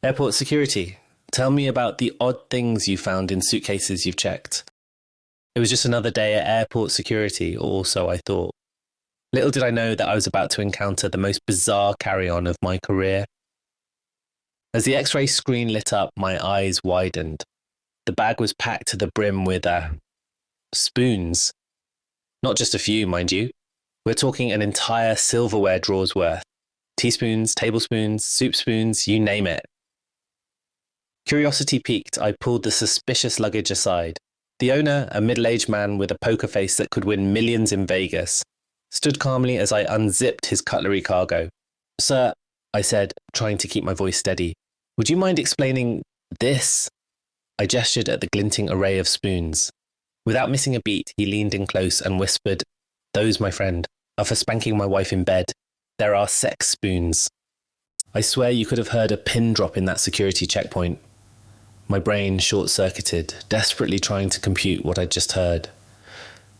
Airport security. Tell me about the odd things you found in suitcases you've checked. It was just another day at airport security, or so I thought. Little did I know that I was about to encounter the most bizarre carry-on of my career. As the X-ray screen lit up, my eyes widened. The bag was packed to the brim with spoons. Not just a few, mind you. We're talking an entire silverware drawer's worth. Teaspoons, tablespoons, soup spoons, you name it. Curiosity piqued, I pulled the suspicious luggage aside. The owner, a middle-aged man with a poker face that could win millions in Vegas, stood calmly as I unzipped his cutlery cargo. "Sir," I said, trying to keep my voice steady, "would you mind explaining this?" I gestured at the glinting array of spoons. Without missing a beat, he leaned in close and whispered, "Those, my friend, are for spanking my wife in bed. There are sex spoons." I swear you could have heard a pin drop in that security checkpoint. My brain short-circuited, desperately trying to compute what I'd just heard.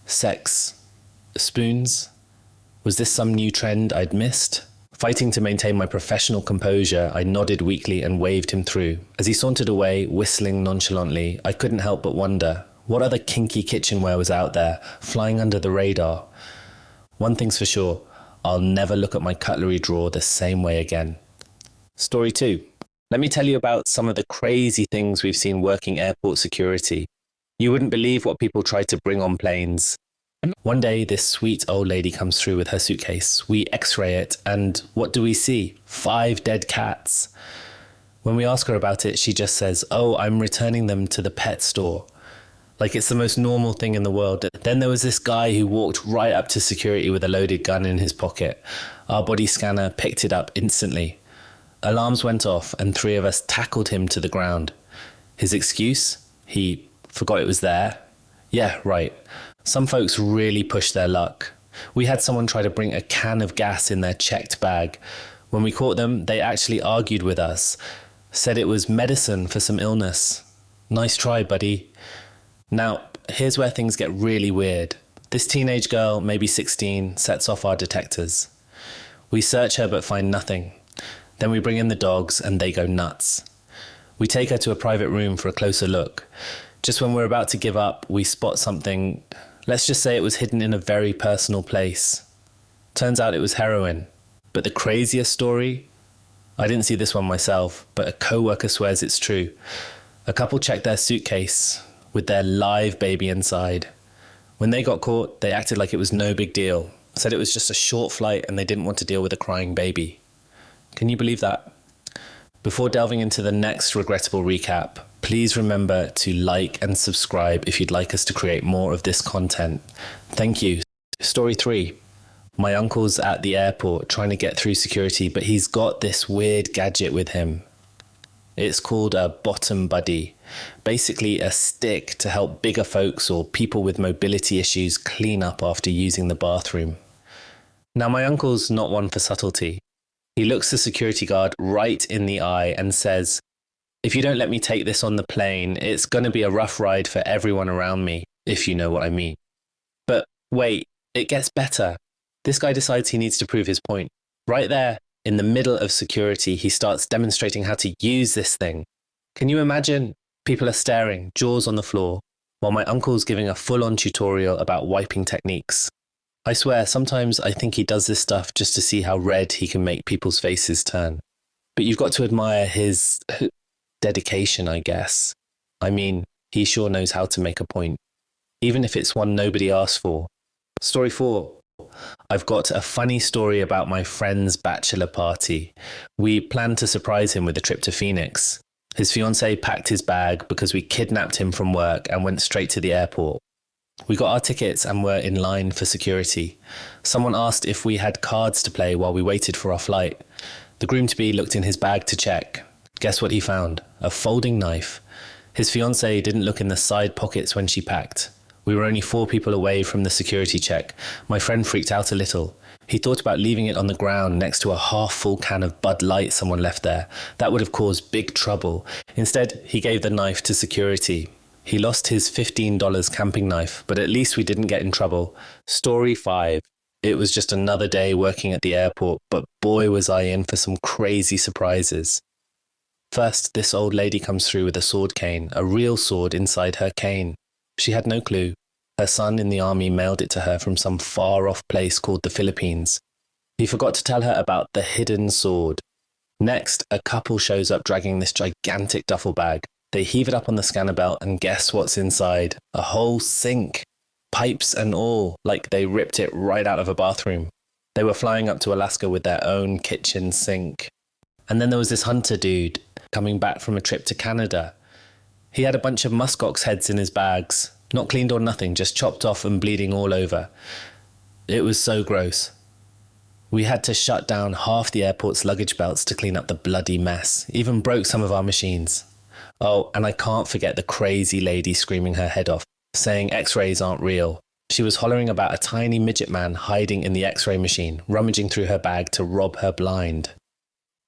Sex. Spoons? Was this some new trend I'd missed? Fighting to maintain my professional composure, I nodded weakly and waved him through. As he sauntered away, whistling nonchalantly, I couldn't help but wonder, what other kinky kitchenware was out there, flying under the radar? One thing's for sure, I'll never look at my cutlery drawer the same way again. Story 2. Let me tell you about some of the crazy things we've seen working airport security. You wouldn't believe what people try to bring on planes. One day, this sweet old lady comes through with her suitcase. We x-ray it, and what do we see? 5 dead cats. When we ask her about it, she just says, "Oh, I'm returning them to the pet store." Like it's the most normal thing in the world. Then there was this guy who walked right up to security with a loaded gun in his pocket. Our body scanner picked it up instantly. Alarms went off and 3 of us tackled him to the ground. His excuse? He forgot it was there. Yeah, right. Some folks really push their luck. We had someone try to bring a can of gas in their checked bag. When we caught them, they actually argued with us. Said it was medicine for some illness. Nice try, buddy. Now, here's where things get really weird. This teenage girl, maybe 16, sets off our detectors. We search her but find nothing. Then we bring in the dogs and they go nuts. We take her to a private room for a closer look. Just when we're about to give up, we spot something. Let's just say it was hidden in a very personal place. Turns out it was heroin. But the craziest story? I didn't see this one myself, but a co-worker swears it's true. A couple checked their suitcase with their live baby inside. When they got caught, they acted like it was no big deal. Said it was just a short flight and they didn't want to deal with a crying baby. Can you believe that? Before delving into the next regrettable recap, please remember to like and subscribe if you'd like us to create more of this content. Thank you. Story 3. My uncle's at the airport trying to get through security, but he's got this weird gadget with him. It's called a bottom buddy. Basically a stick to help bigger folks or people with mobility issues clean up after using the bathroom. Now my uncle's not one for subtlety. He looks the security guard right in the eye and says, "If you don't let me take this on the plane, it's going to be a rough ride for everyone around me, if you know what I mean." But wait, it gets better. This guy decides he needs to prove his point. Right there, in the middle of security, he starts demonstrating how to use this thing. Can you imagine? People are staring, jaws on the floor, while my uncle's giving a full-on tutorial about wiping techniques. I swear, sometimes I think he does this stuff just to see how red he can make people's faces turn. But you've got to admire his dedication, I guess. I mean, he sure knows how to make a point, even if it's one nobody asked for. Story 4. I've got a funny story about my friend's bachelor party. We planned to surprise him with a trip to Phoenix. His fiancée packed his bag because we kidnapped him from work and went straight to the airport. We got our tickets and were in line for security. Someone asked if we had cards to play while we waited for our flight. The groom-to-be looked in his bag to check. Guess what he found? A folding knife. His fiancée didn't look in the side pockets when she packed. We were only 4 people away from the security check. My friend freaked out a little. He thought about leaving it on the ground next to a half-full can of Bud Light someone left there. That would have caused big trouble. Instead, he gave the knife to security. He lost his $15 camping knife, but at least we didn't get in trouble. Story 5. It was just another day working at the airport, but boy was I in for some crazy surprises. First, this old lady comes through with a sword cane, a real sword inside her cane. She had no clue. Her son in the army mailed it to her from some far-off place called the Philippines. He forgot to tell her about the hidden sword. Next, a couple shows up dragging this gigantic duffel bag. They heave it up on the scanner belt and guess what's inside? A whole sink. Pipes and all, like they ripped it right out of a bathroom. They were flying up to Alaska with their own kitchen sink. And then there was this hunter dude coming back from a trip to Canada. He had a bunch of muskox heads in his bags, not cleaned or nothing, just chopped off and bleeding all over. It was so gross. We had to shut down half the airport's luggage belts to clean up the bloody mess, even broke some of our machines. Oh, and I can't forget the crazy lady screaming her head off, saying x-rays aren't real. She was hollering about a tiny midget man hiding in the x-ray machine, rummaging through her bag to rob her blind.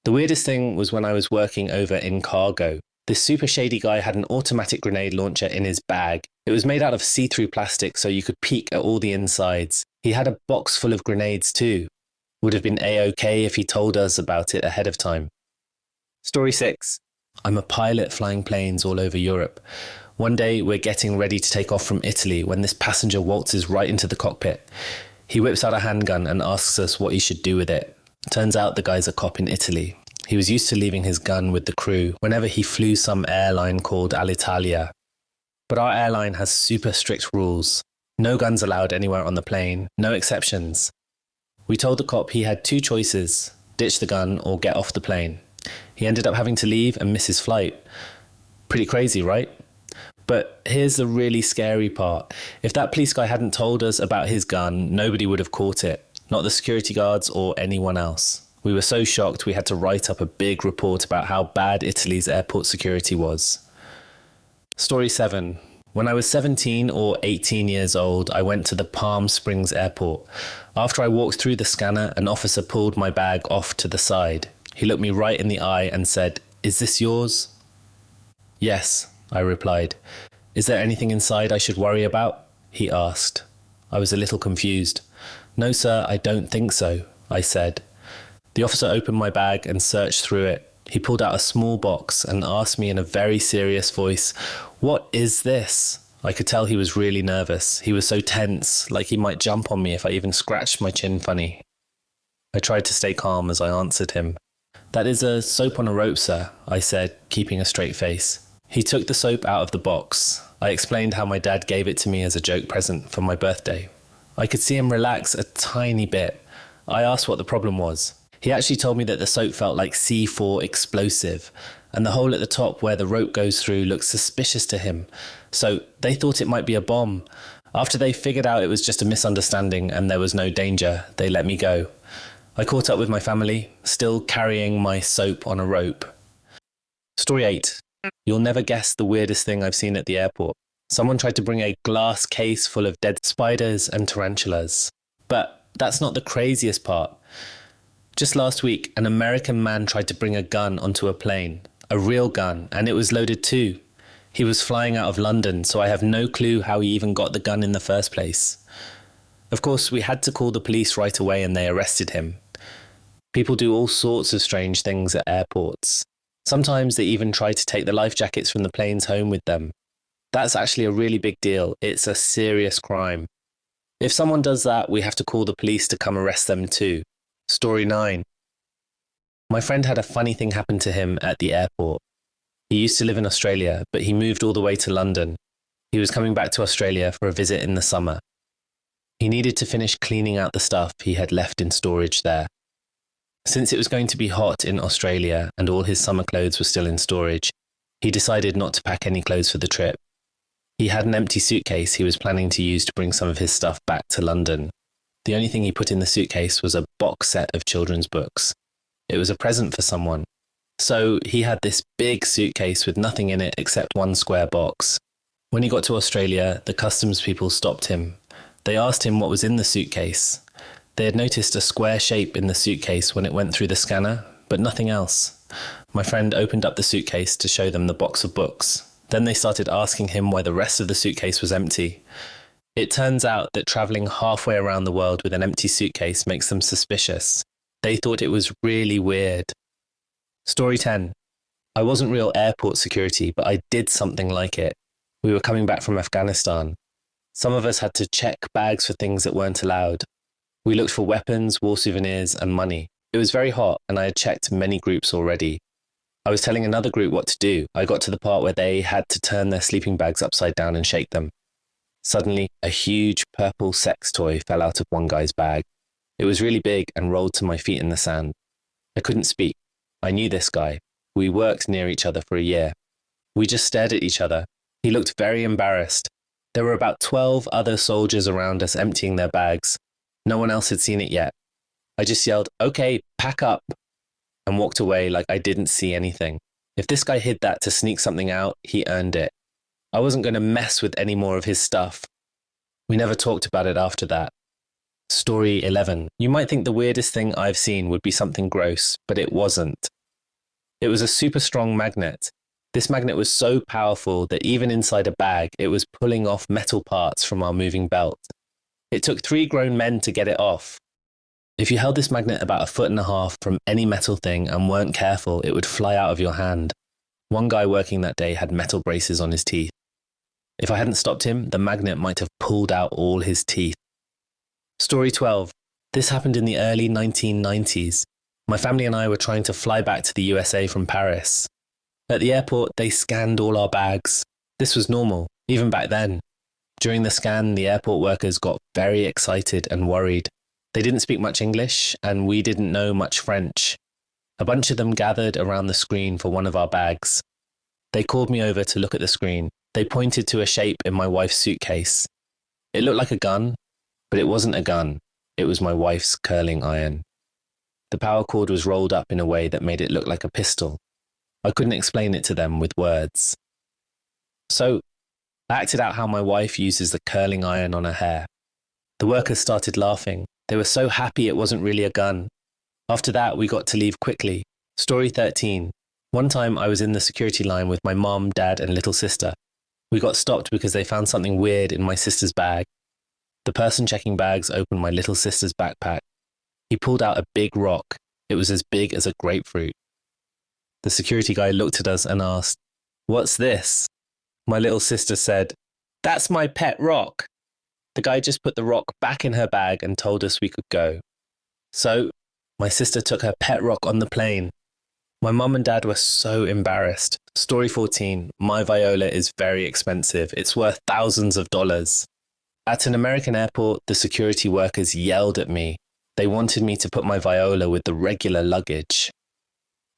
The weirdest thing was when I was working over in cargo. This super shady guy had an automatic grenade launcher in his bag. It was made out of see-through plastic so you could peek at all the insides. He had a box full of grenades too. Would have been A-OK if he told us about it ahead of time. Story 6. I'm a pilot flying planes all over Europe. One day we're getting ready to take off from Italy when this passenger waltzes right into the cockpit. He whips out a handgun and asks us what he should do with it. Turns out the guy's a cop in Italy. He was used to leaving his gun with the crew whenever he flew some airline called Alitalia. But our airline has super strict rules. No guns allowed anywhere on the plane, no exceptions. We told the cop he had two choices, ditch the gun or get off the plane. He ended up having to leave and miss his flight. Pretty crazy, right? But here's the really scary part. If that police guy hadn't told us about his gun, nobody would have caught it. Not the security guards or anyone else. We were so shocked we had to write up a big report about how bad Italy's airport security was. Story 7. When I was 17 or 18 years old, I went to the Palm Springs airport. After I walked through the scanner, an officer pulled my bag off to the side. He looked me right in the eye and said, "Is this yours?" "Yes," I replied. "Is there anything inside I should worry about?" he asked. I was a little confused. "No, sir, I don't think so," I said. The officer opened my bag and searched through it. He pulled out a small box and asked me in a very serious voice, "What is this?" I could tell he was really nervous. He was so tense, like he might jump on me if I even scratched my chin funny. I tried to stay calm as I answered him. "That is a soap on a rope, sir," I said, keeping a straight face. He took the soap out of the box. I explained how my dad gave it to me as a joke present for my birthday. I could see him relax a tiny bit. I asked what the problem was. He actually told me that the soap felt like C4 explosive, and the hole at the top where the rope goes through looked suspicious to him. So they thought it might be a bomb. After they figured out it was just a misunderstanding and there was no danger, they let me go. I caught up with my family, still carrying my soap on a rope. Story 8. You'll never guess the weirdest thing I've seen at the airport. Someone tried to bring a glass case full of dead spiders and tarantulas. But that's not the craziest part. Just last week, an American man tried to bring a gun onto a plane. A real gun, and it was loaded too. He was flying out of London, so I have no clue how he even got the gun in the first place. Of course, we had to call the police right away and they arrested him. People do all sorts of strange things at airports. Sometimes they even try to take the life jackets from the planes home with them. That's actually a really big deal. It's a serious crime. If someone does that, we have to call the police to come arrest them too. Story 9. My friend had a funny thing happen to him at the airport. He used to live in Australia, but he moved all the way to London. He was coming back to Australia for a visit in the summer. He needed to finish cleaning out the stuff he had left in storage there. Since it was going to be hot in Australia and all his summer clothes were still in storage, he decided not to pack any clothes for the trip. He had an empty suitcase he was planning to use to bring some of his stuff back to London. The only thing he put in the suitcase was a box set of children's books. It was a present for someone. So he had this big suitcase with nothing in it except one square box. When he got to Australia, the customs people stopped him. They asked him what was in the suitcase. They had noticed a square shape in the suitcase when it went through the scanner, but nothing else. My friend opened up the suitcase to show them the box of books. Then they started asking him why the rest of the suitcase was empty. It turns out that travelling halfway around the world with an empty suitcase makes them suspicious. They thought it was really weird. Story 10. I wasn't real airport security, but I did something like it. We were coming back from Afghanistan. Some of us had to check bags for things that weren't allowed. We looked for weapons, war souvenirs, and money. It was very hot, and I had checked many groups already. I was telling another group what to do. I got to the part where they had to turn their sleeping bags upside down and shake them. Suddenly, a huge purple sex toy fell out of one guy's bag. It was really big and rolled to my feet in the sand. I couldn't speak. I knew this guy. We worked near each other for a year. We just stared at each other. He looked very embarrassed. There were about 12 other soldiers around us emptying their bags. No one else had seen it yet. I just yelled, "Okay, pack up," and walked away like I didn't see anything. If this guy hid that to sneak something out, he earned it. I wasn't going to mess with any more of his stuff. We never talked about it after that. Story 11. You might think the weirdest thing I've seen would be something gross, but it wasn't. It was a super strong magnet. This magnet was so powerful that even inside a bag, it was pulling off metal parts from our moving belt. It took 3 grown men to get it off. If you held this magnet about 1.5 feet from any metal thing and weren't careful, it would fly out of your hand. One guy working that day had metal braces on his teeth. If I hadn't stopped him, the magnet might have pulled out all his teeth. Story 12. This happened in the early 1990s. My family and I were trying to fly back to the USA from Paris. At the airport, they scanned all our bags. This was normal, even back then. During the scan, the airport workers got very excited and worried. They didn't speak much English, and we didn't know much French. A bunch of them gathered around the screen for one of our bags. They called me over to look at the screen. They pointed to a shape in my wife's suitcase. It looked like a gun, but it wasn't a gun. It was my wife's curling iron. The power cord was rolled up in a way that made it look like a pistol. I couldn't explain it to them with words. So, I acted out how my wife uses the curling iron on her hair. The workers started laughing. They were so happy it wasn't really a gun. After that, we got to leave quickly. Story 13. One time I was in the security line with my mom, dad, and little sister. We got stopped because they found something weird in my sister's bag. The person checking bags opened my little sister's backpack. He pulled out a big rock. It was as big as a grapefruit. The security guy looked at us and asked, "What's this?" My little sister said, "That's my pet rock." The guy just put the rock back in her bag and told us we could go. So, my sister took her pet rock on the plane. My mum and dad were so embarrassed. Story 14. My viola is very expensive. It's worth thousands of dollars. At an American airport, the security workers yelled at me. They wanted me to put my viola with the regular luggage.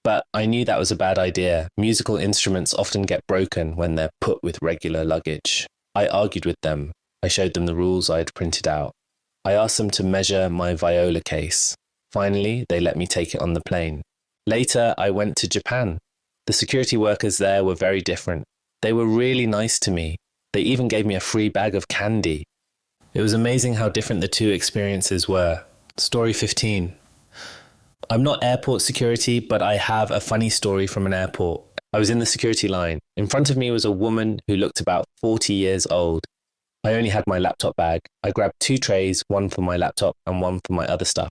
But I knew that was a bad idea. Musical instruments often get broken when they're put with regular luggage. I argued with them. I showed them the rules I had printed out. I asked them to measure my viola case. Finally, they let me take it on the plane. Later, I went to Japan. The security workers there were very different. They were really nice to me. They even gave me a free bag of candy. It was amazing how different the two experiences were. Story 15. I'm not airport security, but I have a funny story from an airport. I was in the security line. In front of me was a woman who looked about 40 years old. I only had my laptop bag. I grabbed 2 trays, one for my laptop and one for my other stuff.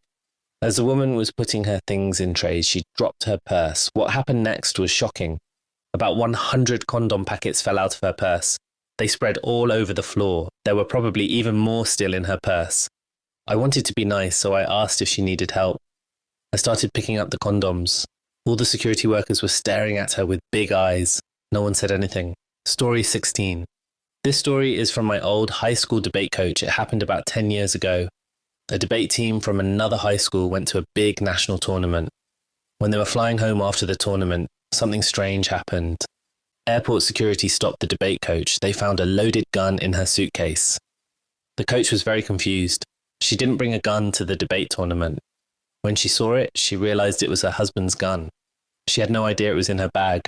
As the woman was putting her things in trays, she dropped her purse. What happened next was shocking. About 100 condom packets fell out of her purse. They spread all over the floor. There were probably even more still in her purse. I wanted to be nice, so I asked if she needed help. I started picking up the condoms. All the security workers were staring at her with big eyes. No one said anything. Story 16. This story is from my old high school debate coach. It happened about 10 years ago. A debate team from another high school went to a big national tournament. When they were flying home after the tournament, something strange happened. Airport security stopped the debate coach. They found a loaded gun in her suitcase. The coach was very confused. She didn't bring a gun to the debate tournament. When she saw it, she realized it was her husband's gun. She had no idea it was in her bag.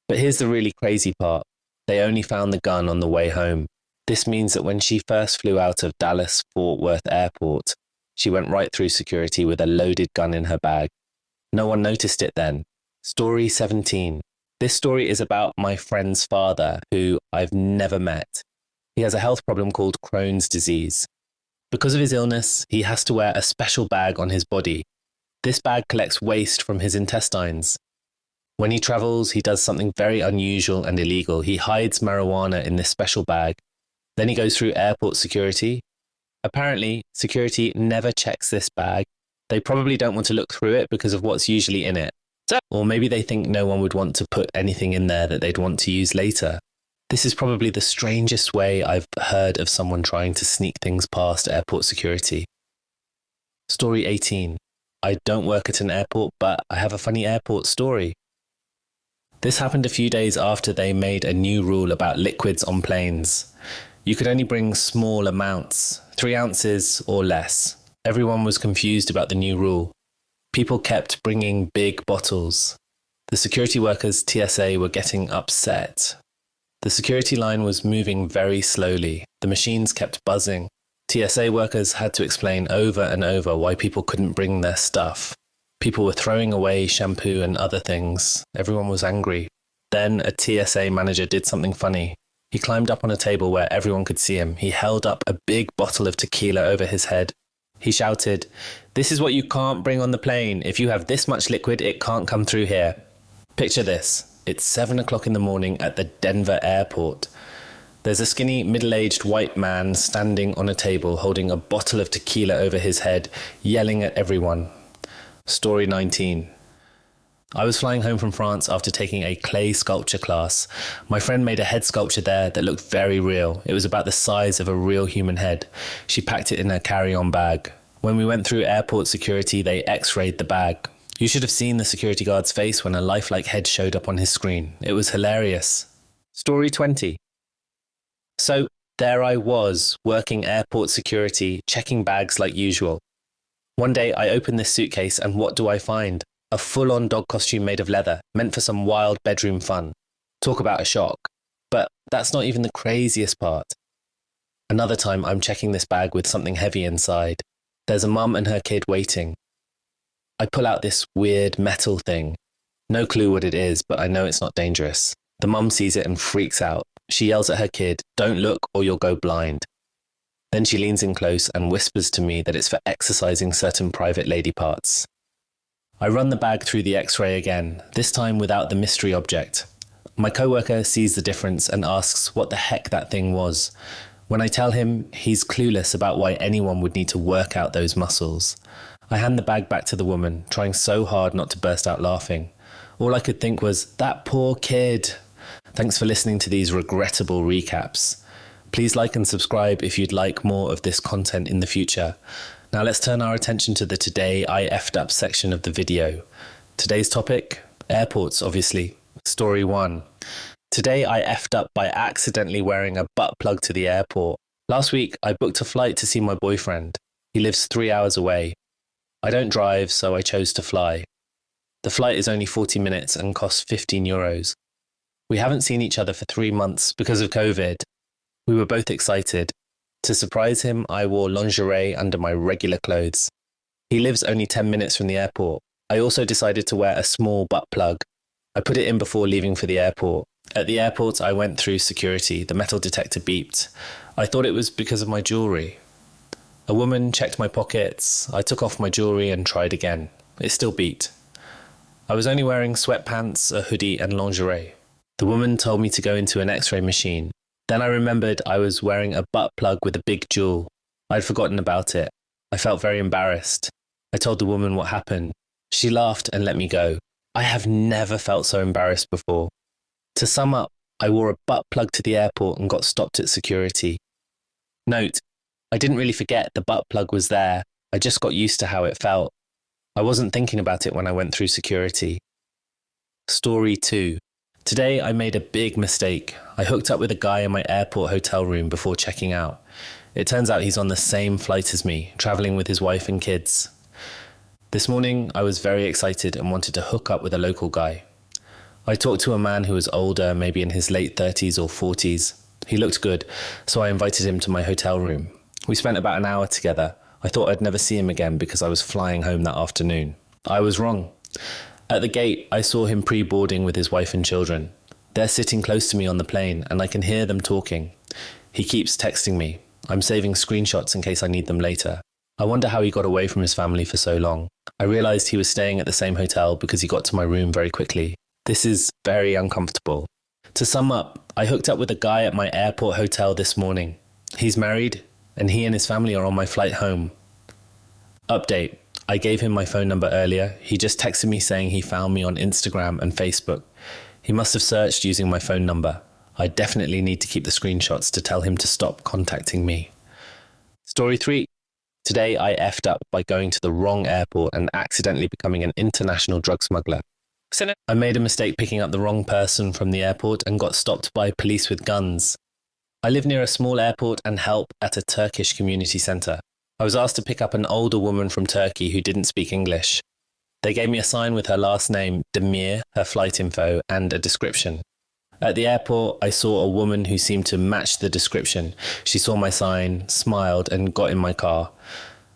But here's the really crazy part. They only found the gun on the way home. This means that when she first flew out of Dallas-Fort Worth Airport, she went right through security with a loaded gun in her bag. No one noticed it then. Story 17. This story is about my friend's father, who I've never met. He has a health problem called Crohn's disease. Because of his illness, he has to wear a special bag on his body. This bag collects waste from his intestines. When he travels, he does something very unusual and illegal. He hides marijuana in this special bag. Then he goes through airport security. Apparently, security never checks this bag. They probably don't want to look through it because of what's usually in it. Or maybe they think no one would want to put anything in there that they'd want to use later. This is probably the strangest way I've heard of someone trying to sneak things past airport security. Story 18. I don't work at an airport, but I have a funny airport story. This happened a few days after they made a new rule about liquids on planes. You could only bring small amounts, 3 ounces or less. Everyone was confused about the new rule. People kept bringing big bottles. The security workers, TSA, were getting upset. The security line was moving very slowly. The machines kept buzzing. TSA workers had to explain over and over why people couldn't bring their stuff. People were throwing away shampoo and other things. Everyone was angry. Then a TSA manager did something funny. He climbed up on a table where everyone could see him. He held up a big bottle of tequila over his head. He shouted, "This is what you can't bring on the plane. If you have this much liquid, it can't come through here." Picture this. It's 7 o'clock in the morning at the Denver airport. There's a skinny, middle-aged white man standing on a table holding a bottle of tequila over his head, yelling at everyone. Story 19. I was flying home from France after taking a clay sculpture class. My friend made a head sculpture there that looked very real. It was about the size of a real human head. She packed it in her carry-on bag. When we went through airport security, they x-rayed the bag. You should have seen the security guard's face when a lifelike head showed up on his screen. It was hilarious. Story 20. So there I was, working airport security, checking bags like usual. One day I open this suitcase and what do I find? A full-on dog costume made of leather, meant for some wild bedroom fun. Talk about a shock. But that's not even the craziest part. Another time I'm checking this bag with something heavy inside. There's a mum and her kid waiting. I pull out this weird metal thing. No clue what it is, but I know it's not dangerous. The mum sees it and freaks out. She yells at her kid, "Don't look or you'll go blind." Then she leans in close and whispers to me that it's for exercising certain private lady parts. I run the bag through the X-ray again, this time without the mystery object. My coworker sees the difference and asks what the heck that thing was. When I tell him, he's clueless about why anyone would need to work out those muscles. I hand the bag back to the woman, trying so hard not to burst out laughing. All I could think was, that poor kid. Thanks for listening to these regrettable recaps. Please like and subscribe if you'd like more of this content in the future. Now let's turn our attention to the Today I Effed Up section of the video. Today's topic? Airports, obviously. Story 1. Today I effed up by accidentally wearing a butt plug to the airport. Last week I booked a flight to see my boyfriend. He lives 3 hours away. I don't drive, so I chose to fly. The flight is only 40 minutes and costs €15. We haven't seen each other for 3 months because of COVID. We were both excited. To surprise him, I wore lingerie under my regular clothes. He lives only 10 minutes from the airport. I also decided to wear a small butt plug. I put it in before leaving for the airport. At the airport, I went through security. The metal detector beeped. I thought it was because of my jewellery. A woman checked my pockets. I took off my jewellery and tried again. It still beeped. I was only wearing sweatpants, a hoodie and lingerie. The woman told me to go into an X-ray machine. Then I remembered I was wearing a butt plug with a big jewel. I'd forgotten about it. I felt very embarrassed. I told the woman what happened. She laughed and let me go. I have never felt so embarrassed before. To sum up, I wore a butt plug to the airport and got stopped at security. Note, I didn't really forget the butt plug was there. I just got used to how it felt. I wasn't thinking about it when I went through security. Story 2. Today I made a big mistake. I hooked up with a guy in my airport hotel room before checking out. It turns out he's on the same flight as me, traveling with his wife and kids. This morning I was very excited and wanted to hook up with a local guy. I talked to a man who was older, maybe in his late 30s or 40s. He looked good, so I invited him to my hotel room. We spent about an hour together. I thought I'd never see him again because I was flying home that afternoon. I was wrong. At the gate, I saw him pre-boarding with his wife and children. They're sitting close to me on the plane, and I can hear them talking. He keeps texting me. I'm saving screenshots in case I need them later. I wonder how he got away from his family for so long. I realized he was staying at the same hotel because he got to my room very quickly. This is very uncomfortable. To sum up, I hooked up with a guy at my airport hotel this morning. He's married, and he and his family are on my flight home. Update. I gave him my phone number earlier. He just texted me saying he found me on Instagram and Facebook. He must have searched using my phone number. I definitely need to keep the screenshots to tell him to stop contacting me. Story 3. Today I effed up by going to the wrong airport and accidentally becoming an international drug smuggler. I made a mistake picking up the wrong person from the airport and got stopped by police with guns. I live near a small airport and help at a Turkish community centre. I was asked to pick up an older woman from Turkey who didn't speak English. They gave me a sign with her last name, Demir, her flight info, and a description. At the airport, I saw a woman who seemed to match the description. She saw my sign, smiled, and got in my car.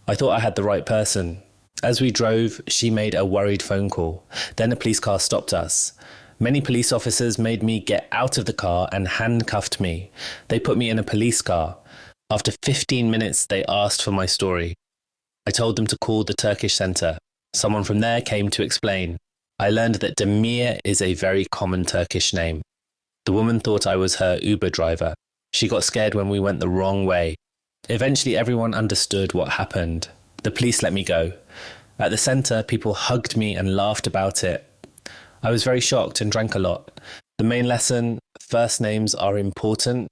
I thought I had the right person. As we drove, she made a worried phone call. Then a police car stopped us. Many police officers made me get out of the car and handcuffed me. They put me in a police car. After 15 minutes, they asked for my story. I told them to call the Turkish centre. Someone from there came to explain. I learned that Demir is a very common Turkish name. The woman thought I was her Uber driver. She got scared when we went the wrong way. Eventually, everyone understood what happened. The police let me go. At the centre, people hugged me and laughed about it. I was very shocked and drank a lot. The main lesson, first names are important.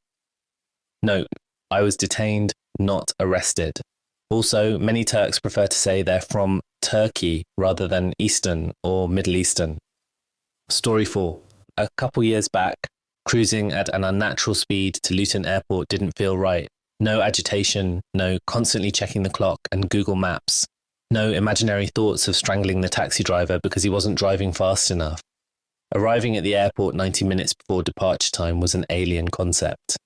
Note, I was detained, not arrested. Also, many Turks prefer to say they're from Turkey rather than Eastern or Middle Eastern. Story 4. A couple years back, cruising at an unnatural speed to Luton Airport didn't feel right. No agitation, no constantly checking the clock and Google Maps. No imaginary thoughts of strangling the taxi driver because he wasn't driving fast enough. Arriving at the airport 90 minutes before departure time was an alien concept.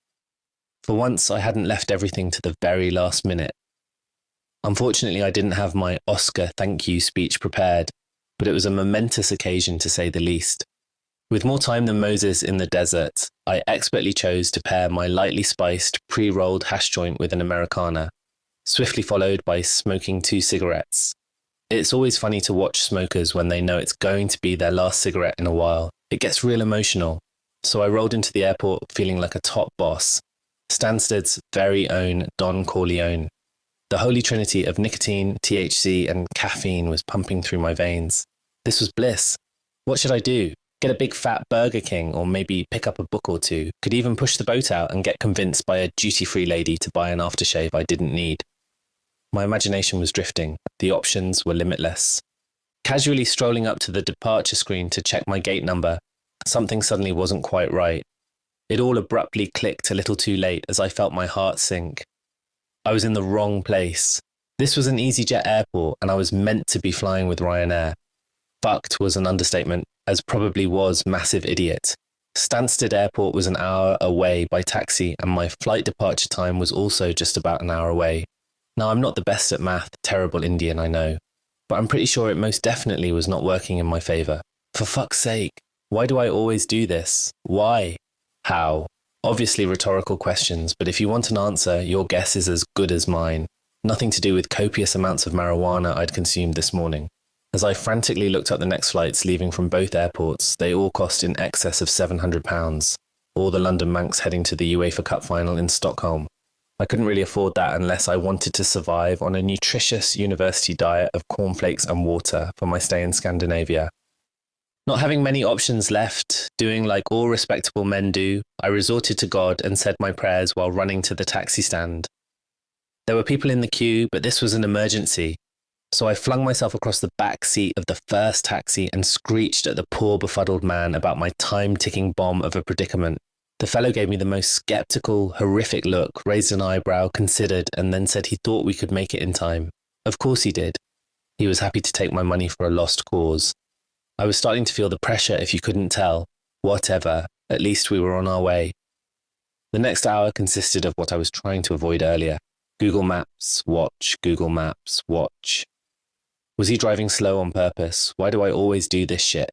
For once, I hadn't left everything to the very last minute. Unfortunately, I didn't have my Oscar thank you speech prepared, but it was a momentous occasion to say the least. With more time than Moses in the desert, I expertly chose to pair my lightly spiced, pre-rolled hash joint with an Americana, swiftly followed by smoking 2 cigarettes. It's always funny to watch smokers when they know it's going to be their last cigarette in a while. It gets real emotional. So I rolled into the airport feeling like a top boss, Stansted's very own Don Corleone. The holy trinity of nicotine, THC, and caffeine was pumping through my veins. This was bliss. What should I do? Get a big fat Burger King, or maybe pick up a book or two? Could even push the boat out and get convinced by a duty-free lady to buy an aftershave I didn't need. My imagination was drifting. The options were limitless. Casually strolling up to the departure screen to check my gate number, something suddenly wasn't quite right. It all abruptly clicked a little too late as I felt my heart sink. I was in the wrong place. This was an EasyJet airport, and I was meant to be flying with Ryanair. Fucked was an understatement, as probably was massive idiot. Stansted Airport was an hour away by taxi, and my flight departure time was also just about an hour away. Now, I'm not the best at math, terrible Indian, I know, but I'm pretty sure it most definitely was not working in my favour. For fuck's sake, why do I always do this? Why? How? Obviously rhetorical questions, but if you want an answer, your guess is as good as mine. Nothing to do with copious amounts of marijuana I'd consumed this morning. As I frantically looked up the next flights leaving from both airports, they all cost in excess of £700. All the London Manx heading to the UEFA Cup final in Stockholm. I couldn't really afford that unless I wanted to survive on a nutritious university diet of cornflakes and water for my stay in Scandinavia. Not having many options left, doing like all respectable men do, I resorted to God and said my prayers while running to the taxi stand. There were people in the queue, but this was an emergency. So I flung myself across the back seat of the first taxi and screeched at the poor befuddled man about my time-ticking bomb of a predicament. The fellow gave me the most skeptical, horrific look, raised an eyebrow, considered, and then said he thought we could make it in time. Of course he did. He was happy to take my money for a lost cause. I was starting to feel the pressure if you couldn't tell. Whatever, at least we were on our way. The next hour consisted of what I was trying to avoid earlier. Google Maps, watch, Google Maps, watch. Was he driving slow on purpose? Why do I always do this shit?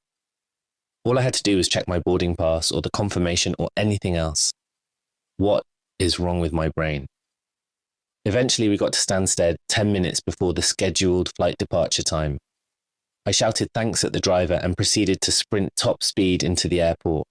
All I had to do was check my boarding pass or the confirmation or anything else. What is wrong with my brain? Eventually we got to Stansted 10 minutes before the scheduled flight departure time. I shouted thanks at the driver and proceeded to sprint top speed into the airport.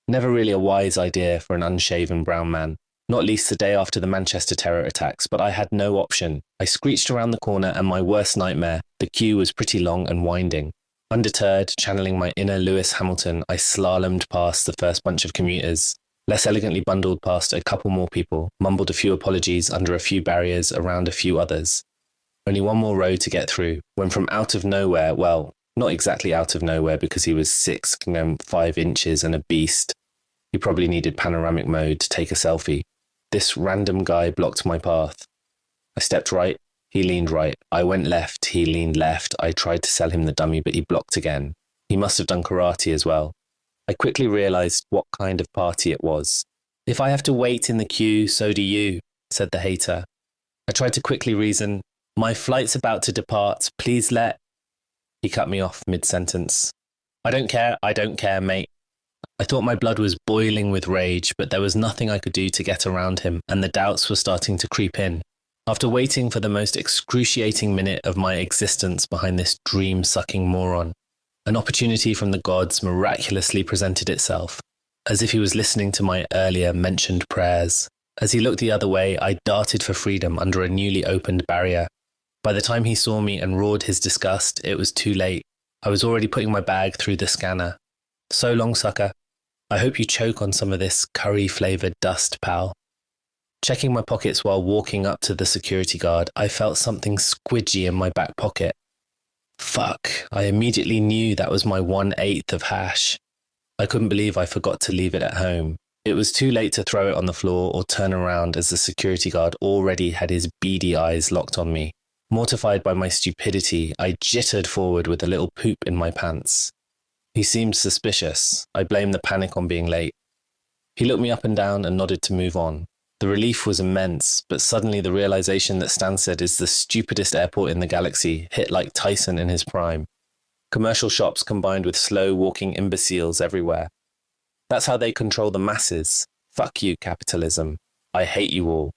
Never really a wise idea for an unshaven brown man, not least the day after the Manchester terror attacks, but I had no option. I screeched around the corner and my worst nightmare, the queue was pretty long and winding. Undeterred, channeling my inner Lewis Hamilton, I slalomed past the first bunch of commuters, less elegantly bundled past a couple more people, mumbled a few apologies under a few barriers around a few others. Only one more road to get through, when from out of nowhere, well, not exactly out of nowhere because he was 6'5" and a beast. He probably needed panoramic mode to take a selfie. This random guy blocked my path. I stepped right, he leaned right. I went left, he leaned left. I tried to sell him the dummy, but he blocked again. He must have done karate as well. I quickly realized what kind of party it was. If I have to wait in the queue, so do you, said the hater. I tried to quickly reason. My flight's about to depart. Please let... He cut me off mid-sentence. I don't care, mate. I thought my blood was boiling with rage, but there was nothing I could do to get around him, and the doubts were starting to creep in. After waiting for the most excruciating minute of my existence behind this dream-sucking moron, an opportunity from the gods miraculously presented itself, as if he was listening to my earlier mentioned prayers. As he looked the other way, I darted for freedom under a newly opened barrier. By the time he saw me and roared his disgust, it was too late. I was already putting my bag through the scanner. So long, sucker. I hope you choke on some of this curry-flavoured dust, pal. Checking my pockets while walking up to the security guard, I felt something squidgy in my back pocket. Fuck, I immediately knew that was my 1/8 of hash. I couldn't believe I forgot to leave it at home. It was too late to throw it on the floor or turn around as the security guard already had his beady eyes locked on me. Mortified by my stupidity, I jittered forward with a little poop in my pants. He seemed suspicious. I blamed the panic on being late. He looked me up and down and nodded to move on. The relief was immense, but suddenly the realization that Stansted is the stupidest airport in the galaxy hit like Tyson in his prime. Commercial shops combined with slow-walking imbeciles everywhere. That's how they control the masses. Fuck you, capitalism. I hate you all.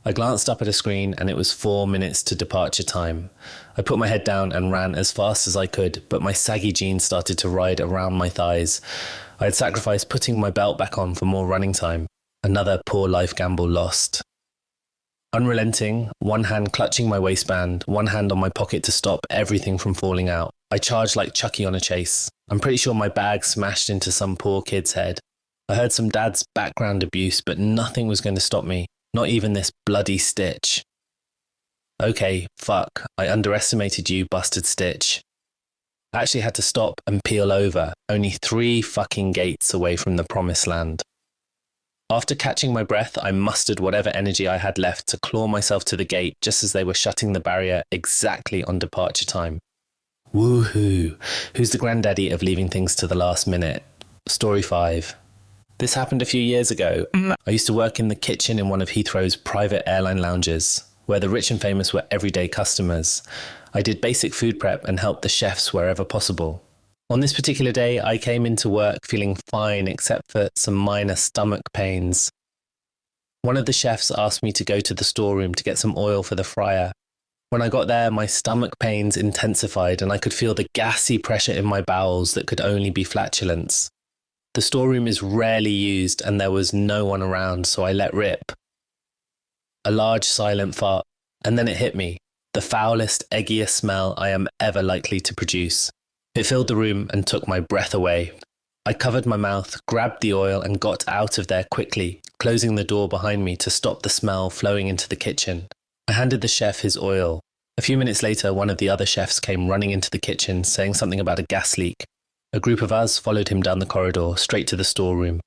I glanced up at a screen and it was 4 minutes to departure time. I put my head down and ran as fast as I could, but my saggy jeans started to ride around my thighs. I had sacrificed putting my belt back on for more running time. Another poor life gamble lost. Unrelenting, one hand clutching my waistband, one hand on my pocket to stop everything from falling out, I charged like Chucky on a chase. I'm pretty sure my bag smashed into some poor kid's head. I heard some dad's background abuse, but nothing was going to stop me. Not even this bloody Stitch. Okay, fuck, I underestimated you, busted Stitch. I actually had to stop and peel over, only 3 fucking gates away from the promised land. After catching my breath, I mustered whatever energy I had left to claw myself to the gate just as they were shutting the barrier exactly on departure time. Woohoo! Who's the granddaddy of leaving things to the last minute? Story 5. This happened a few years ago. I used to work in the kitchen in one of Heathrow's private airline lounges, where the rich and famous were everyday customers. I did basic food prep and helped the chefs wherever possible. On this particular day, I came into work feeling fine except for some minor stomach pains. One of the chefs asked me to go to the storeroom to get some oil for the fryer. When I got there, my stomach pains intensified and I could feel the gassy pressure in my bowels that could only be flatulence. The storeroom is rarely used and there was no one around, so I let rip. A large silent fart, and then it hit me. The foulest, eggiest smell I am ever likely to produce. It filled the room and took my breath away. I covered my mouth, grabbed the oil and got out of there quickly, closing the door behind me to stop the smell flowing into the kitchen. I handed the chef his oil. A few minutes later, one of the other chefs came running into the kitchen, saying something about a gas leak. A group of us followed him down the corridor, straight to the storeroom.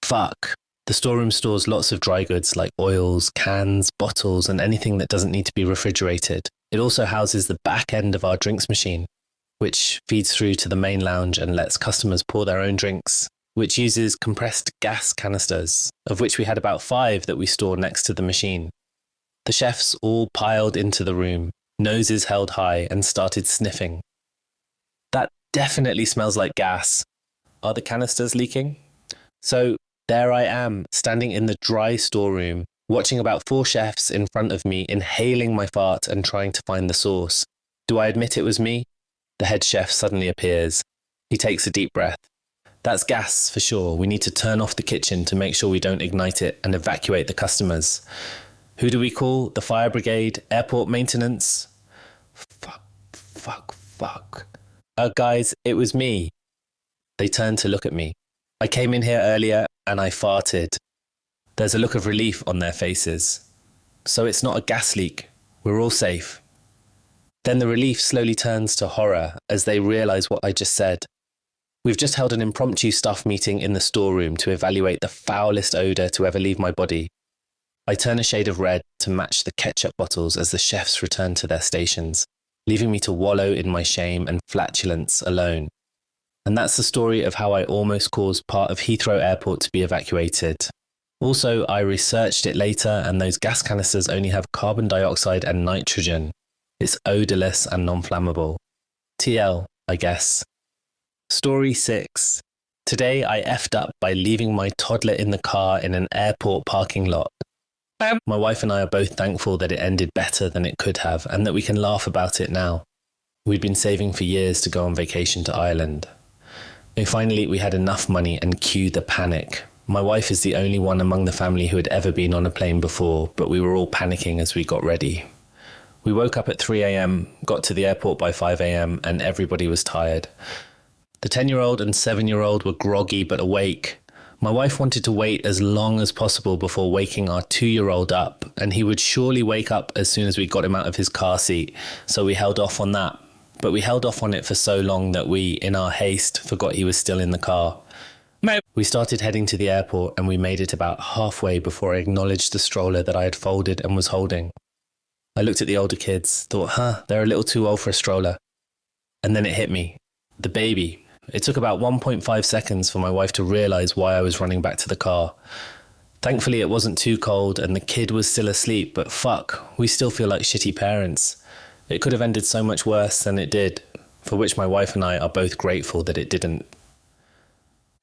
Fuck. The storeroom stores lots of dry goods like oils, cans, bottles, and anything that doesn't need to be refrigerated. It also houses the back end of our drinks machine, which feeds through to the main lounge and lets customers pour their own drinks, which uses compressed gas canisters, of which we had about 5 that we store next to the machine. The chefs all piled into the room, noses held high, and started sniffing. That definitely smells like gas. Are the canisters leaking? So there I am, standing in the dry storeroom, watching about 4 chefs in front of me inhaling my fart and trying to find the source. Do I admit it was me? The head chef suddenly appears. He takes a deep breath. That's gas, for sure. We need to turn off the kitchen to make sure we don't ignite it and evacuate the customers. Who do we call? The fire brigade? Airport maintenance? Fuck. Guys, it was me. They turn to look at me. I came in here earlier and I farted. There's a look of relief on their faces. So it's not a gas leak. We're all safe. Then the relief slowly turns to horror as they realise what I just said. We've just held an impromptu staff meeting in the storeroom to evaluate the foulest odour to ever leave my body. I turn a shade of red to match the ketchup bottles as the chefs return to their stations, leaving me to wallow in my shame and flatulence alone. And that's the story of how I almost caused part of Heathrow Airport to be evacuated. Also, I researched it later and those gas canisters only have carbon dioxide and nitrogen. It's odourless and non-flammable. TL, I guess. Story 6. Today I effed up by leaving my toddler in the car in an airport parking lot. My wife and I are both thankful that it ended better than it could have and that we can laugh about it now. We'd been saving for years to go on vacation to Ireland. And finally we had enough money and cue the panic. My wife is the only one among the family who had ever been on a plane before, but we were all panicking as we got ready. We woke up at 3 a.m, got to the airport by 5 a.m, and everybody was tired. The 10-year-old and 7-year-old were groggy but awake. My wife wanted to wait as long as possible before waking our 2-year-old up, and he would surely wake up as soon as we got him out of his car seat, so we held off on that. But we held off on it for so long that we, in our haste, forgot he was still in the car. We started heading to the airport and we made it about halfway before I acknowledged the stroller that I had folded and was holding. I looked at the older kids, thought, they're a little too old for a stroller. And then it hit me. The baby. It took about 1.5 seconds for my wife to realise why I was running back to the car. Thankfully it wasn't too cold and the kid was still asleep, but fuck, we still feel like shitty parents. It could have ended so much worse than it did, for which my wife and I are both grateful that it didn't.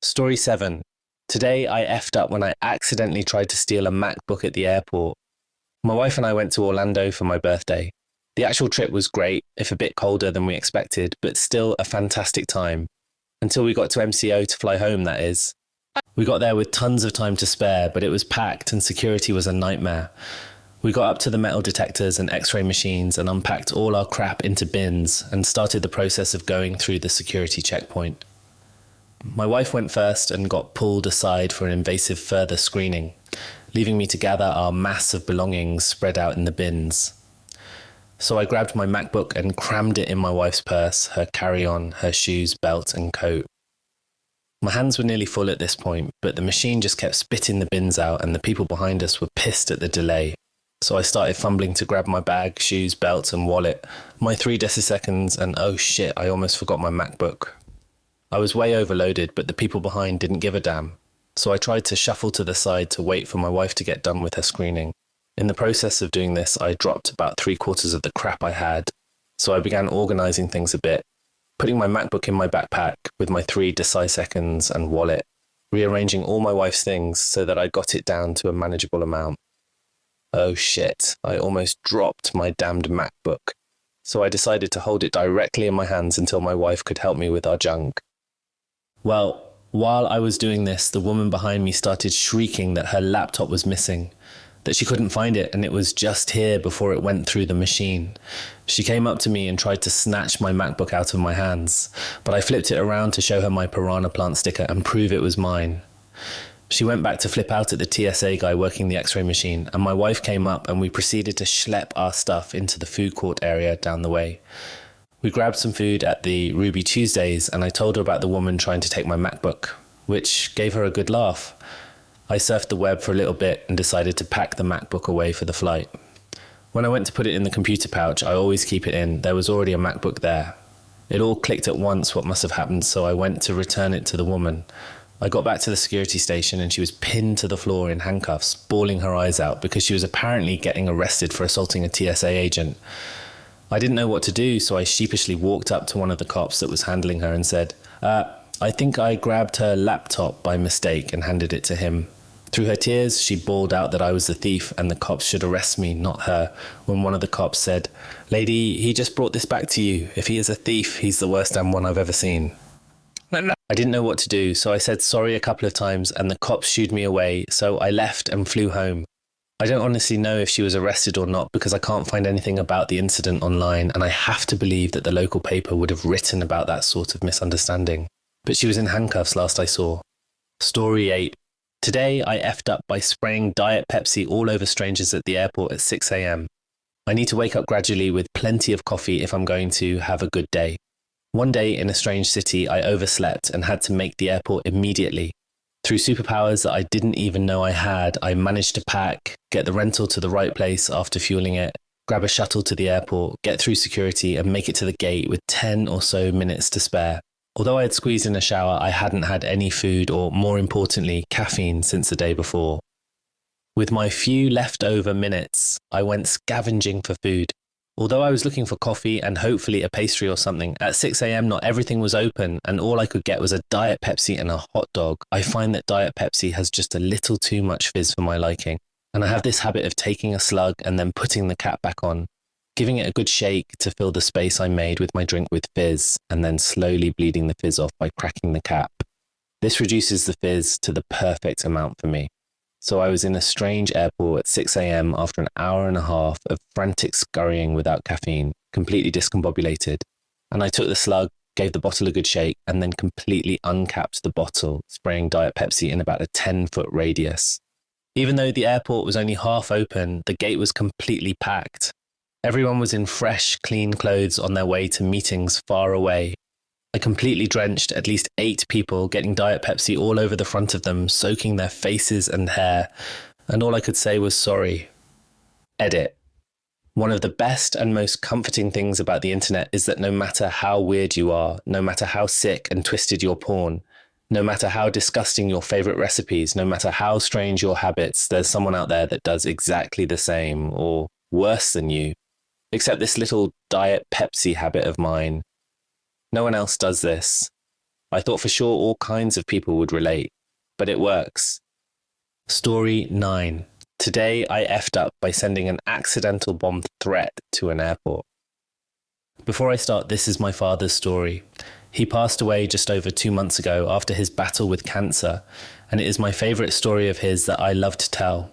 Story 7. Today I effed up when I accidentally tried to steal a MacBook at the airport. My wife and I went to Orlando for my birthday. The actual trip was great, if a bit colder than we expected, but still a fantastic time. Until we got to MCO to fly home, that is. We got there with tons of time to spare, but it was packed and security was a nightmare. We got up to the metal detectors and x-ray machines and unpacked all our crap into bins and started the process of going through the security checkpoint. My wife went first and got pulled aside for an invasive further screening, leaving me to gather our mass of belongings spread out in the bins. So I grabbed my MacBook and crammed it in my wife's purse, her carry-on, her shoes, belt and coat. My hands were nearly full at this point, but the machine just kept spitting the bins out and the people behind us were pissed at the delay. So I started fumbling to grab my bag, shoes, belt and wallet, my 3 deciseconds, and oh shit, I almost forgot my MacBook. I was way overloaded, but the people behind didn't give a damn. So I tried to shuffle to the side to wait for my wife to get done with her screening. In the process of doing this, I dropped about 3/4 of the crap I had. So I began organising things a bit, putting my MacBook in my backpack with my 3 deciseconds and wallet, rearranging all my wife's things so that I got it down to a manageable amount. Oh shit, I almost dropped my damned MacBook. So I decided to hold it directly in my hands until my wife could help me with our junk. Well, while I was doing this, the woman behind me started shrieking that her laptop was missing, that she couldn't find it and it was just here before it went through the machine. She came up to me and tried to snatch my MacBook out of my hands, but I flipped it around to show her my piranha plant sticker and prove it was mine. She went back to flip out at the TSA guy working the x-ray machine, and my wife came up and we proceeded to schlep our stuff into the food court area down the way. We grabbed some food at the Ruby Tuesdays and I told her about the woman trying to take my MacBook, which gave her a good laugh. I surfed the web for a little bit and decided to pack the MacBook away for the flight. When I went to put it in the computer pouch, I always keep it in, there was already a MacBook there. It all clicked at once what must have happened, so I went to return it to the woman. I got back to the security station and she was pinned to the floor in handcuffs, bawling her eyes out because she was apparently getting arrested for assaulting a TSA agent. I didn't know what to do, so I sheepishly walked up to one of the cops that was handling her and said, I think I grabbed her laptop by mistake and handed it to him. Through her tears, she bawled out that I was the thief and the cops should arrest me, not her, when one of the cops said, "Lady, he just brought this back to you. If he is a thief, he's the worst damn one I've ever seen." I didn't know what to do, so I said sorry a couple of times and the cops shooed me away, so I left and flew home. I don't honestly know if she was arrested or not because I can't find anything about the incident online, and I have to believe that the local paper would have written about that sort of misunderstanding. But she was in handcuffs last I saw. Story 8. Today I effed up by spraying Diet Pepsi all over strangers at the airport at 6 a.m. I need to wake up gradually with plenty of coffee if I'm going to have a good day. One day in a strange city, I overslept and had to make the airport immediately. Through superpowers that I didn't even know I had, I managed to pack, get the rental to the right place after fueling it, grab a shuttle to the airport, get through security and make it to the gate with 10 or so minutes to spare. Although I had squeezed in a shower, I hadn't had any food or, more importantly, caffeine since the day before. With my few leftover minutes, I went scavenging for food. Although I was looking for coffee and hopefully a pastry or something, at 6 a.m. not everything was open and all I could get was a Diet Pepsi and a hot dog. I find that Diet Pepsi has just a little too much fizz for my liking, and I have this habit of taking a slug and then putting the cap back on, giving it a good shake to fill the space I made with my drink with fizz, and then slowly bleeding the fizz off by cracking the cap. This reduces the fizz to the perfect amount for me. So I was in a strange airport at 6 a.m. after an hour and a half of frantic scurrying without caffeine, completely discombobulated. And I took the slug, gave the bottle a good shake, and then completely uncapped the bottle, spraying Diet Pepsi in about a 10-foot radius. Even though the airport was only half open, the gate was completely packed. Everyone was in fresh, clean clothes on their way to meetings far away. I completely drenched at least 8 people, getting Diet Pepsi all over the front of them, soaking their faces and hair, and all I could say was sorry. Edit. One of the best and most comforting things about the internet is that no matter how weird you are, no matter how sick and twisted your porn, no matter how disgusting your favourite recipes, no matter how strange your habits, there's someone out there that does exactly the same, or worse than you. Except this little Diet Pepsi habit of mine. No one else does this. I thought for sure all kinds of people would relate, but it works. Story 9. Today I effed up by sending an accidental bomb threat to an airport. Before I start, this is my father's story. He passed away just over 2 months ago after his battle with cancer, and it is my favourite story of his that I love to tell.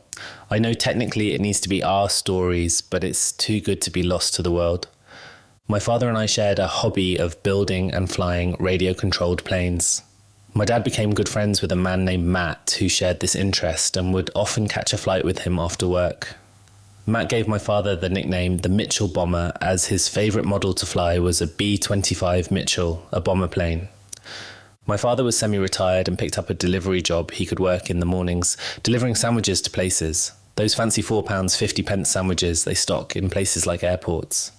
I know technically it needs to be our stories, but it's too good to be lost to the world. My father and I shared a hobby of building and flying radio-controlled planes. My dad became good friends with a man named Matt who shared this interest and would often catch a flight with him after work. Matt gave my father the nickname the Mitchell Bomber as his favourite model to fly was a B-25 Mitchell, a bomber plane. My father was semi-retired and picked up a delivery job he could work in the mornings, delivering sandwiches to places. Those fancy £4.50 sandwiches they stock in places like airports.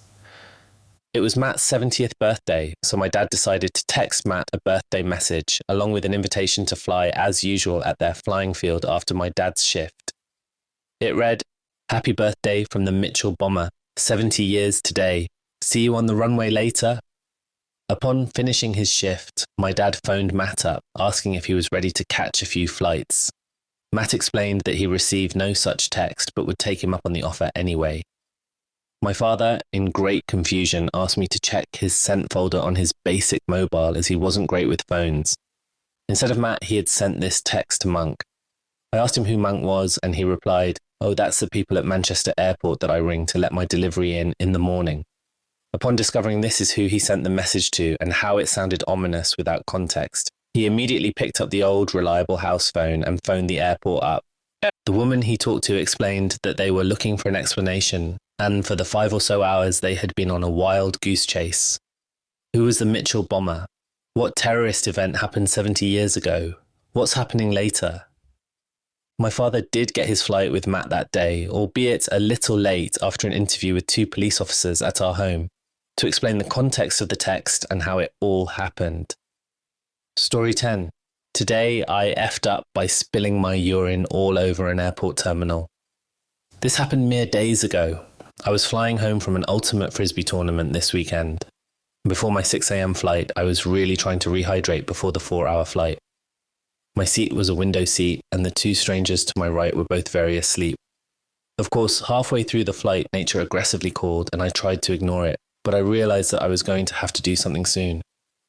It was Matt's 70th birthday, so my dad decided to text Matt a birthday message, along with an invitation to fly as usual at their flying field after my dad's shift. It read, "Happy birthday from the Mitchell Bomber, 70 years today. See you on the runway later." Upon finishing his shift, my dad phoned Matt up, asking if he was ready to catch a few flights. Matt explained that he received no such text, but would take him up on the offer anyway. My father, in great confusion, asked me to check his sent folder on his basic mobile as he wasn't great with phones. Instead of Matt, he had sent this text to Monk. I asked him who Monk was, and he replied, "Oh, that's the people at Manchester Airport that I ring to let my delivery in the morning." Upon discovering this is who he sent the message to and how it sounded ominous without context, he immediately picked up the old, reliable house phone and phoned the airport up. The woman he talked to explained that they were looking for an explanation, and for the 5 or so hours they had been on a wild goose chase. Who was the Mitchell Bomber? What terrorist event happened 70 years ago? What's happening later? My father did get his flight with Matt that day, albeit a little late after an interview with 2 police officers at our home, to explain the context of the text and how it all happened. Story 10. Today I effed up by spilling my urine all over an airport terminal. This happened mere days ago. I was flying home from an ultimate frisbee tournament this weekend. Before my 6 a.m. flight, I was really trying to rehydrate before the 4-hour flight. My seat was a window seat, and the two strangers to my right were both very asleep. Of course, halfway through the flight, nature aggressively called, and I tried to ignore it, but I realized that I was going to have to do something soon.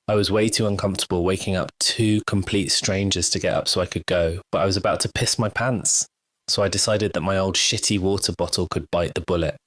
I was way too uncomfortable waking up two complete strangers to get up so I could go, but I was about to piss my pants, so I decided that my old shitty water bottle could bite the bullet.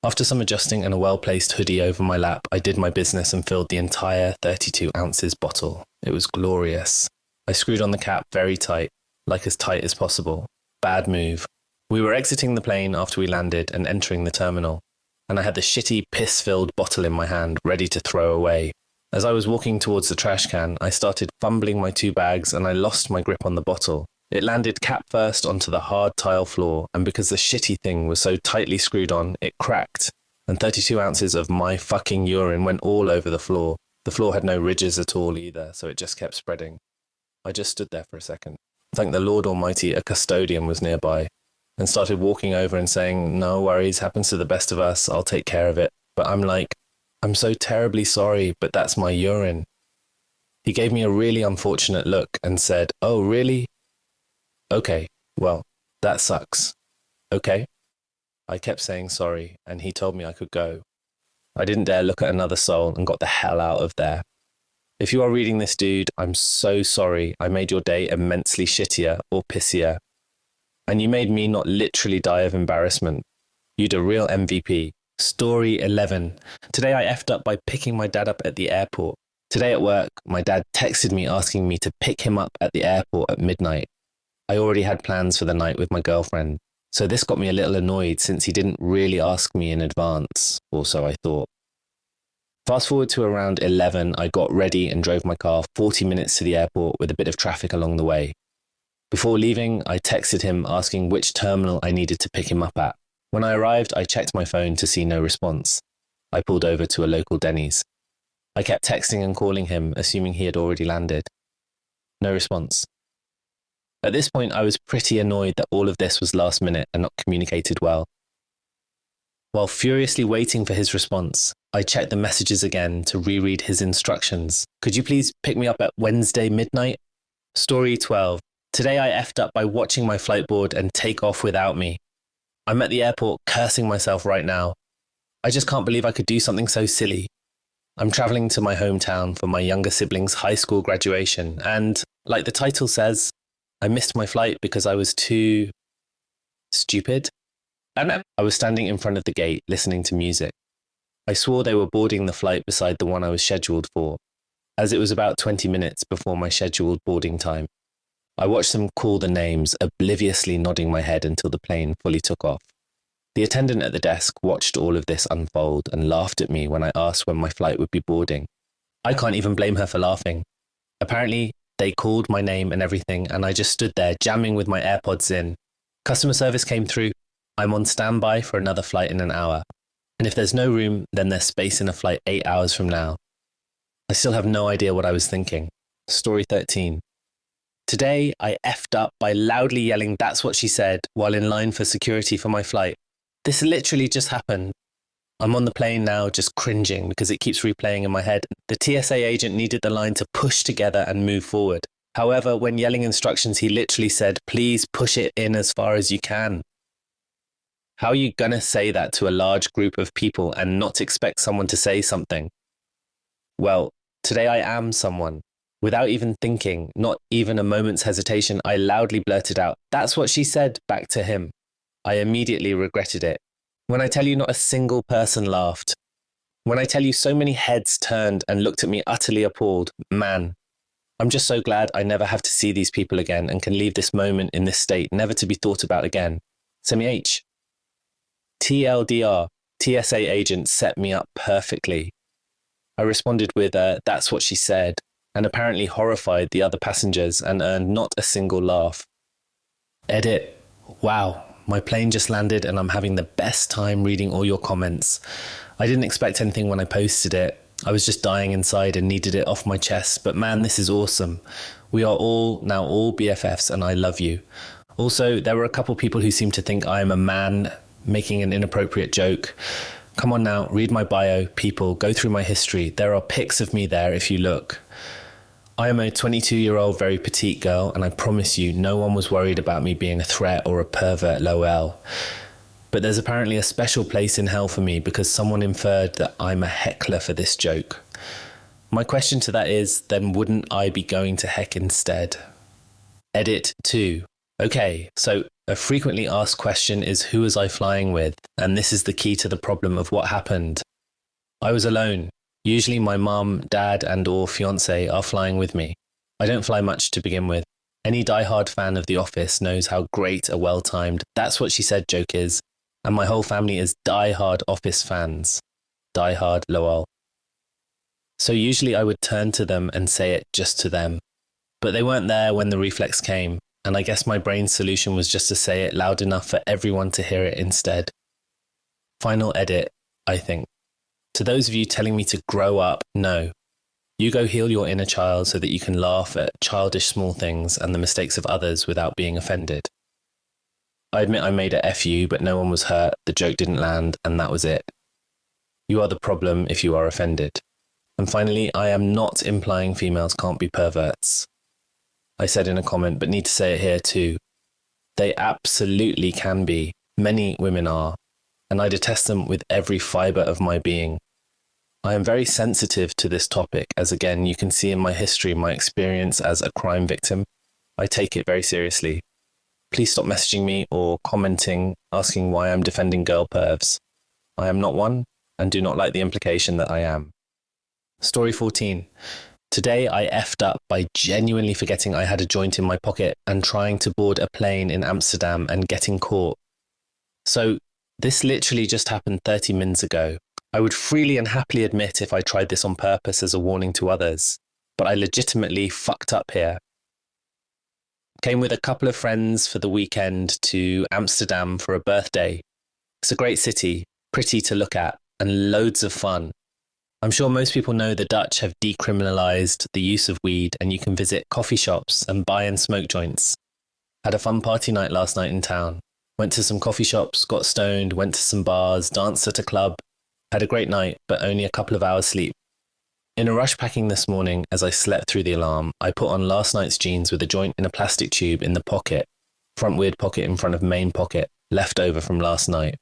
After some adjusting and a well-placed hoodie over my lap, I did my business and filled the entire 32 ounces bottle. It was glorious. I screwed on the cap very tight, like as tight as possible. Bad move. We were exiting the plane after we landed and entering the terminal, and I had the shitty, piss-filled bottle in my hand, ready to throw away. As I was walking towards the trash can, I started fumbling my two bags and I lost my grip on the bottle. It landed cap first onto the hard tile floor, and because the shitty thing was so tightly screwed on, it cracked, and 32 ounces of my fucking urine went all over the floor. The floor had no ridges at all either, so it just kept spreading. I just stood there for a second. Thank the Lord Almighty a custodian was nearby, and started walking over and saying, "No worries, happens to the best of us, I'll take care of it." But I'm like, "I'm so terribly sorry, but that's my urine." He gave me a really unfortunate look and said, "Oh, really? Okay, well, that sucks. Okay." I kept saying sorry, and he told me I could go. I didn't dare look at another soul and got the hell out of there. If you are reading this, dude, I'm so sorry I made your day immensely shittier or pissier. And you made me not literally die of embarrassment. You'd a real MVP. Story 11. Today I effed up by picking my dad up at the airport. Today at work, my dad texted me asking me to pick him up at the airport at midnight. I already had plans for the night with my girlfriend, so this got me a little annoyed since he didn't really ask me in advance, or so I thought. Fast forward to around 11, I got ready and drove my car 40 minutes to the airport with a bit of traffic along the way. Before leaving, I texted him asking which terminal I needed to pick him up at. When I arrived, I checked my phone to see no response. I pulled over to a local Denny's. I kept texting and calling him, assuming he had already landed. No response. At this point, I was pretty annoyed that all of this was last minute and not communicated well. While furiously waiting for his response, I checked the messages again to reread his instructions. "Could you please pick me up at Wednesday midnight?" Story 12. Today I effed up by watching my flight board and take off without me. I'm at the airport cursing myself right now. I just can't believe I could do something so silly. I'm traveling to my hometown for my younger sibling's high school graduation, and, like the title says, I missed my flight because I was too stupid. And I was standing in front of the gate listening to music. I swore they were boarding the flight beside the one I was scheduled for, as it was about 20 minutes before my scheduled boarding time. I watched them call the names, obliviously nodding my head until the plane fully took off. The attendant at the desk watched all of this unfold and laughed at me when I asked when my flight would be boarding. I can't even blame her for laughing. Apparently, they called my name and everything, and I just stood there jamming with my AirPods in. Customer service came through. I'm on standby for another flight in an hour. And if there's no room, then there's space in a flight 8 hours from now. I still have no idea what I was thinking. Story 13. Today, I effed up by loudly yelling, "That's what she said," while in line for security for my flight. This literally just happened. I'm on the plane now just cringing because it keeps replaying in my head. The TSA agent needed the line to push together and move forward. However, when yelling instructions, he literally said, "Please push it in as far as you can." How are you gonna say that to a large group of people and not expect someone to say something? Well, today I am someone. Without even thinking, not even a moment's hesitation, I loudly blurted out, "That's what she said," back to him. I immediately regretted it. When I tell you not a single person laughed, when I tell you so many heads turned and looked at me utterly appalled, man, I'm just so glad I never have to see these people again and can leave this moment in this state, never to be thought about again. Semi H. TLDR, TSA agent set me up perfectly. I responded with "That's what she said," and apparently horrified the other passengers and earned not a single laugh. Edit. Wow, my plane just landed and I'm having the best time reading all your comments. I didn't expect anything when I posted it. I was just dying inside and needed it off my chest, but man, this is awesome. We are all BFFs and I love you. Also, there were a couple people who seem to think I am a man making an inappropriate joke. Come on now, read my bio, people, go through my history. There are pics of me there if you look. I am a 22-year-old very petite girl, and I promise you no one was worried about me being a threat or a pervert lol. But there's apparently a special place in hell for me because someone inferred that I'm a heckler for this joke. My question to that is, then wouldn't I be going to heck instead? Edit 2. Okay, so a frequently asked question is who was I flying with? And this is the key to the problem of what happened. I was alone. Usually my mum, dad and or fiancé are flying with me. I don't fly much to begin with. Any diehard fan of The Office knows how great a well-timed "that's what she said" joke is. And my whole family is diehard Office fans. Diehard lol. So usually I would turn to them and say it just to them. But they weren't there when the reflex came, and I guess my brain's solution was just to say it loud enough for everyone to hear it instead. Final edit, I think. To those of you telling me to grow up, no. You go heal your inner child so that you can laugh at childish small things and the mistakes of others without being offended. I admit I made a FU, but no one was hurt, the joke didn't land, and that was it. You are the problem if you are offended. And finally, I am not implying females can't be perverts. I said in a comment, but need to say it here too. They absolutely can be. Many women are. And I detest them with every fibre of my being. I am very sensitive to this topic, as again, you can see in my history, my experience as a crime victim. I take it very seriously. Please stop messaging me or commenting, asking why I'm defending girl pervs. I am not one, and do not like the implication that I am. Story 14. Today I effed up by genuinely forgetting I had a joint in my pocket and trying to board a plane in Amsterdam and getting caught. So, this literally just happened 30 minutes ago. I would freely and happily admit if I tried this on purpose as a warning to others, but I legitimately fucked up here. Came with a couple of friends for the weekend to Amsterdam for a birthday. It's a great city, pretty to look at, and loads of fun. I'm sure most people know the Dutch have decriminalised the use of weed and you can visit coffee shops and buy and smoke joints. Had a fun party night last night in town. Went to some coffee shops, got stoned, went to some bars, danced at a club. Had a great night, but only a couple of hours sleep. In a rush packing this morning, as I slept through the alarm, I put on last night's jeans with a joint in a plastic tube in the pocket, front weird pocket in front of main pocket, left over from last night.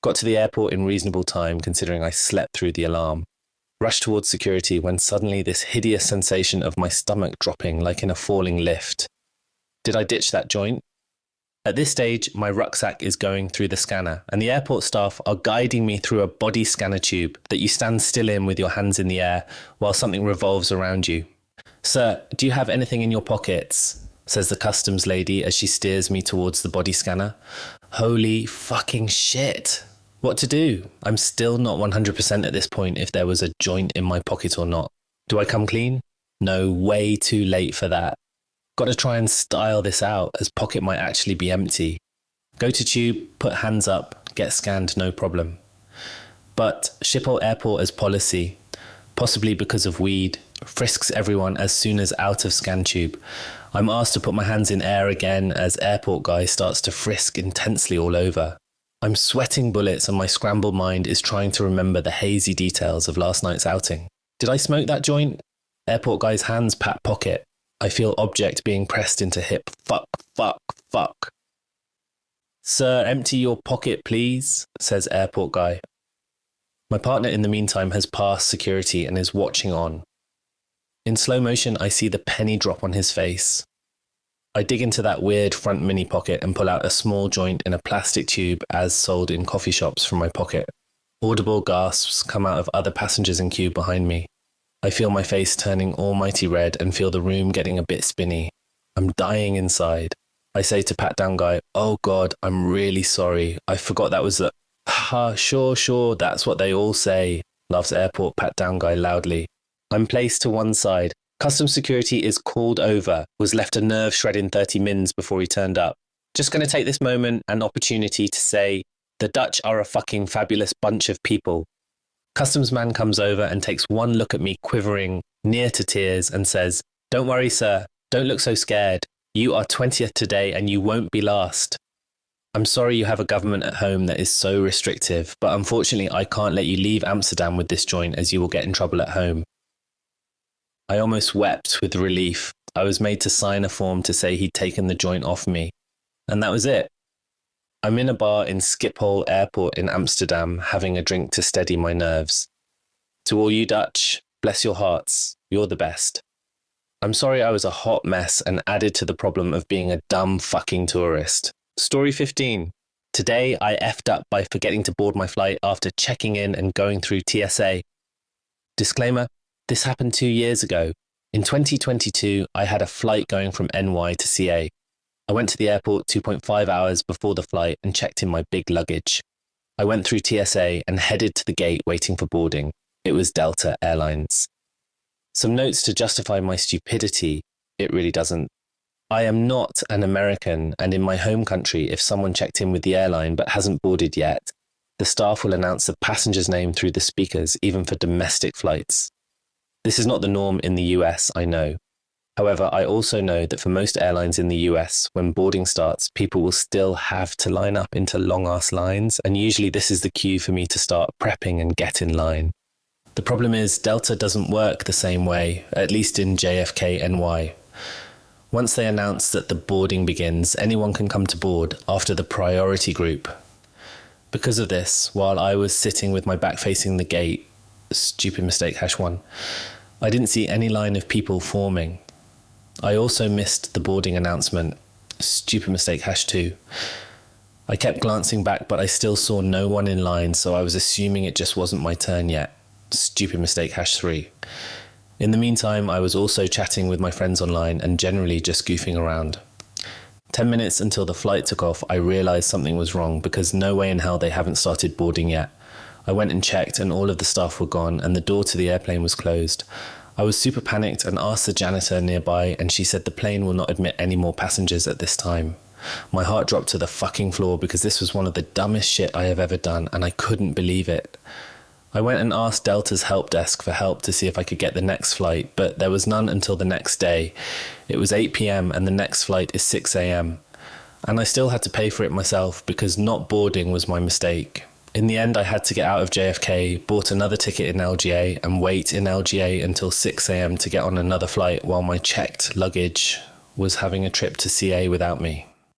Got to the airport in reasonable time considering I slept through the alarm. Rushed towards security when suddenly this hideous sensation of my stomach dropping like in a falling lift. Did I ditch that joint? At this stage, my rucksack is going through the scanner, and the airport staff are guiding me through a body scanner tube that you stand still in with your hands in the air while something revolves around you. "Sir, do you have anything in your pockets?" says the customs lady as she steers me towards the body scanner. Holy fucking shit. What to do? I'm still not 100% at this point if there was a joint in my pocket or not. Do I come clean? No, way too late for that. Got to try and style this out as pocket might actually be empty. Go to tube, put hands up, get scanned, no problem. But Schiphol Airport as policy, possibly because of weed, frisks everyone as soon as out of scan tube. I'm asked to put my hands in air again as airport guy starts to frisk intensely all over. I'm sweating bullets and my scrambled mind is trying to remember the hazy details of last night's outing. Did I smoke that joint? Airport guy's hands pat pocket. I feel object being pressed into hip. Fuck, fuck, fuck. "Sir, empty your pocket, please," says airport guy. My partner in the meantime has passed security and is watching on. In slow motion, I see the penny drop on his face. I dig into that weird front mini pocket and pull out a small joint in a plastic tube as sold in coffee shops from my pocket. Audible gasps come out of other passengers in queue behind me. I feel my face turning almighty red and feel the room getting a bit spinny. I'm dying inside. I say to pat down guy, "Oh God, I'm really sorry. I forgot that was the..." "Ha, sure, that's what they all say," laughs airport pat down guy loudly. I'm placed to one side. Customs security is called over, was left a nerve shredding 30 mins before he turned up. Just going to take this moment and opportunity to say, the Dutch are a fucking fabulous bunch of people. Customs man comes over and takes one look at me quivering, near to tears, and says, "Don't worry, sir. Don't look so scared. You are 20th today and you won't be last. I'm sorry you have a government at home that is so restrictive, but unfortunately I can't let you leave Amsterdam with this joint as you will get in trouble at home." I almost wept with relief. I was made to sign a form to say he'd taken the joint off me. And that was it. I'm in a bar in Schiphol Airport in Amsterdam, having a drink to steady my nerves. To all you Dutch, bless your hearts, you're the best. I'm sorry I was a hot mess and added to the problem of being a dumb fucking tourist. Story 15. Today I effed up by forgetting to board my flight after checking in and going through TSA. Disclaimer, this happened 2 years ago. In 2022, I had a flight going from NY to CA. I went to the airport 2.5 hours before the flight and checked in my big luggage. I went through TSA and headed to the gate waiting for boarding. It was Delta Airlines. Some notes to justify my stupidity. It really doesn't. I am not an American, and in my home country, if someone checked in with the airline but hasn't boarded yet, the staff will announce the passenger's name through the speakers, even for domestic flights. This is not the norm in the US, I know. However, I also know that for most airlines in the US, when boarding starts, people will still have to line up into long-ass lines, and usually this is the cue for me to start prepping and get in line. The problem is Delta doesn't work the same way, at least in JFK NY. Once they announce that the boarding begins, anyone can come to board after the priority group. Because of this, while I was sitting with my back facing the gate, stupid mistake #1, I didn't see any line of people forming. I also missed the boarding announcement, stupid mistake #2. I kept glancing back, but I still saw no one in line, so I was assuming it just wasn't my turn yet, stupid mistake #3. In the meantime, I was also chatting with my friends online and generally just goofing around. 10 minutes until the flight took off, I realised something was wrong because no way in hell they haven't started boarding yet. I went and checked and all of the staff were gone and the door to the airplane was closed. I was super panicked and asked the janitor nearby and she said the plane will not admit any more passengers at this time. My heart dropped to the fucking floor because this was one of the dumbest shit I have ever done and I couldn't believe it. I went and asked Delta's help desk for help to see if I could get the next flight, but there was none until the next day. It was 8 p.m. and the next flight is 6 a.m. And I still had to pay for it myself because not boarding was my mistake. In the end, I had to get out of JFK, bought another ticket in LGA and wait in LGA until 6 a.m. to get on another flight while my checked luggage was having a trip to CA without me.